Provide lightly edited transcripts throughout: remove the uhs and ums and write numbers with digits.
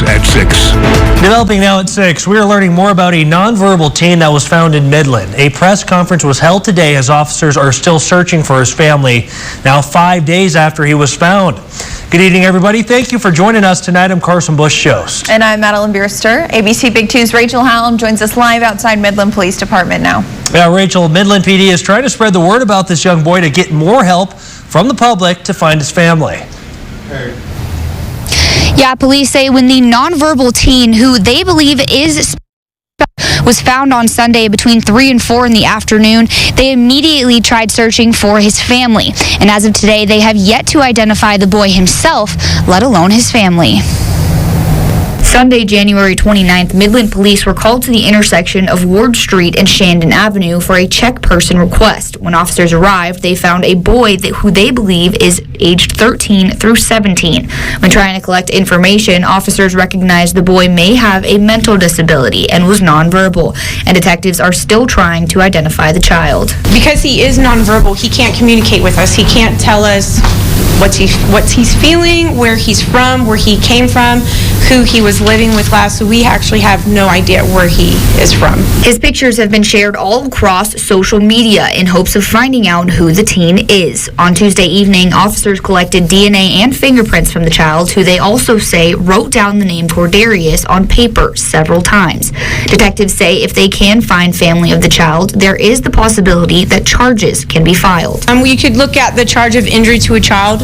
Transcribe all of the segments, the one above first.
at 6. Developing now at 6, we are learning more about a nonverbal teen that was found in Midland. A press conference was held today as officers are still searching for his family, now 5 days after he was found. Good evening, everybody. Thank you for joining us tonight. I'm Carson Bush-Jost. And I'm Madeline Bierster. ABC Big 2's Rachel Hallam joins us live outside Midland Police Department now. Yeah, Rachel, Midland PD is trying to spread the word about this young boy to get more help from the public to find his family. Yeah, police say when the nonverbal teen, who they believe was found on Sunday between 3 and 4 in the afternoon, they immediately tried searching for his family. And as of today, they have yet to identify the boy himself, let alone his family. Sunday, January 29th, Midland police were called to the intersection of Ward Street and Shandon Avenue for a check person request. When officers arrived, they found a boy who they believe is aged 13 through 17. When trying to collect information, officers recognized the boy may have a mental disability and was nonverbal, and detectives are still trying to identify the child. Because he is nonverbal, he can't communicate with us. He can't tell us what he's feeling, where he's from, where he came from, who he was living with last, so we actually have no idea where he is from. His pictures have been shared all across social media in hopes of finding out who the teen is. On Tuesday evening, officers collected DNA and fingerprints from the child, who they also say wrote down the name Cordarius on paper several times. Detectives say if they can find family of the child, there is the possibility that charges can be filed. We could look at the charge of injury to a child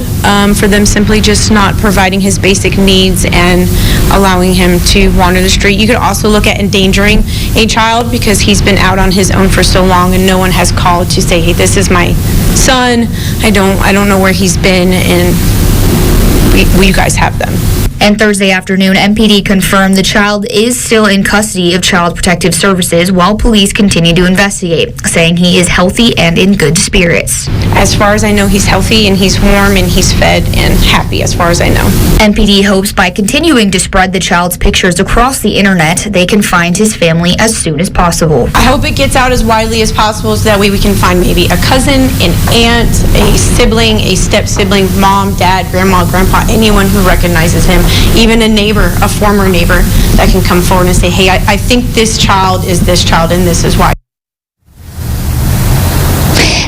for them simply just not providing his basic needs and allowing him to wander the street. You could also look at endangering a child because he's been out on his own for so long and no one has called to say, hey, this is my son. I don't know where he's been, and you guys have them. And Thursday afternoon, MPD confirmed the child is still in custody of Child Protective Services while police continue to investigate, saying he is healthy and in good spirits. As far as I know, he's healthy and he's warm and he's fed and happy as far as I know. MPD hopes by continuing to spread the child's pictures across the internet, they can find his family as soon as possible. I hope it gets out as widely as possible so that way we can find maybe a cousin, an aunt, a sibling, a step-sibling, mom, dad, grandma, grandpa, anyone who recognizes him. Even a neighbor, a former neighbor, that can come forward and say, hey, I think this child is this child and this is why.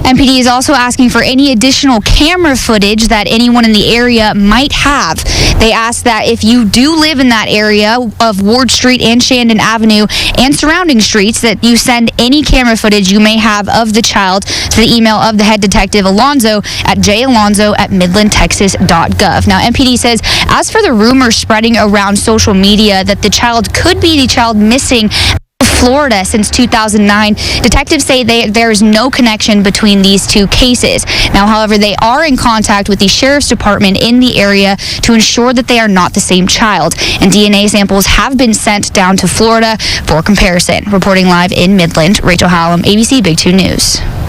MPD is also asking for any additional camera footage that anyone in the area might have. They ask that if you do live in that area of Ward Street and Shandon Avenue and surrounding streets, that you send any camera footage you may have of the child to the email of the head detective Alonzo at jalonzo@midlandtexas.gov. Now, MPD says, as for the rumors spreading around social media that the child could be the child missing Florida since 2009, detectives say there is no connection between these two cases. Now, however, they are in contact with the sheriff's department in the area to ensure that they are not the same child, and DNA samples have been sent down to Florida for comparison. Reporting live in Midland, Rachel Hallam, ABC Big 2 News.